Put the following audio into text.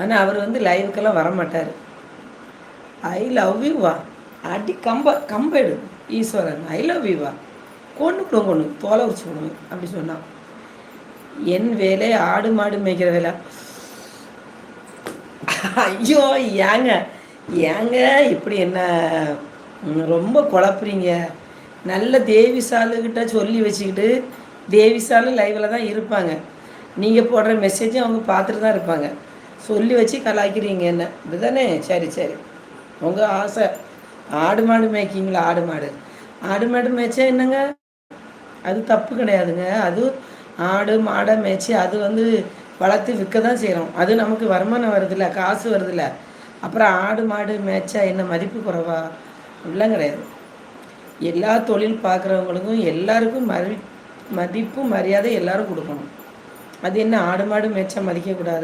ஆனால் அவர் வந்து லைவுக்கெல்லாம் வர மாட்டார். ஐ லவ் யூ வா, அடி கம்பெடு ஈஸ்வரன், ஐ லவ் யூ வா, கொண்டு தோலை உரிச்சு விடுவேன் அப்படி சொன்னான். என் வேலை ஆடு மாடு மேய்க்கிற வேலை. ஐயோ ஏங்க ஏங்க இப்படி என்ன ரொம்ப குழப்புறீங்க. நல்ல தேவிசாலுக்கிட்ட சொல்லி வச்சுக்கிட்டு தேவிசாலு லைவில் தான் இருப்பாங்க. நீங்கள் போடுற மெசேஜும் அவங்க பார்த்துட்டு தான் இருப்பாங்க. சொல்லி வச்சு கலாய்க்கிறீங்க என்ன, இதுதானே? சரி சரி, உங்கள் ஆசை. ஆடு மாடு மேய்க்கிங்களா? ஆடு மாடு மேய்ச்சா என்னங்க, அது தப்பு கிடையாதுங்க. அது ஆடு மாடை மேய்ச்சி அது வந்து வளர்த்து விற்க தான் செய்கிறோம். அது நமக்கு வருமானம் வருதில்ல, காசு வருதில்ல. அப்புறம் ஆடு மாடு மேய்ச்சா என்ன மதிப்பு குறைவா? அப்படிலாம் கிடையாது. எல்லா தொழில் பார்க்குறவங்களுக்கும் எல்லாருக்கும் மதிப்பு மரியாதை எல்லோரும் கொடுக்கணும். அது என்ன ஆடு மாடு மேய்ச்சா மதிக்கக்கூடாதுன்னு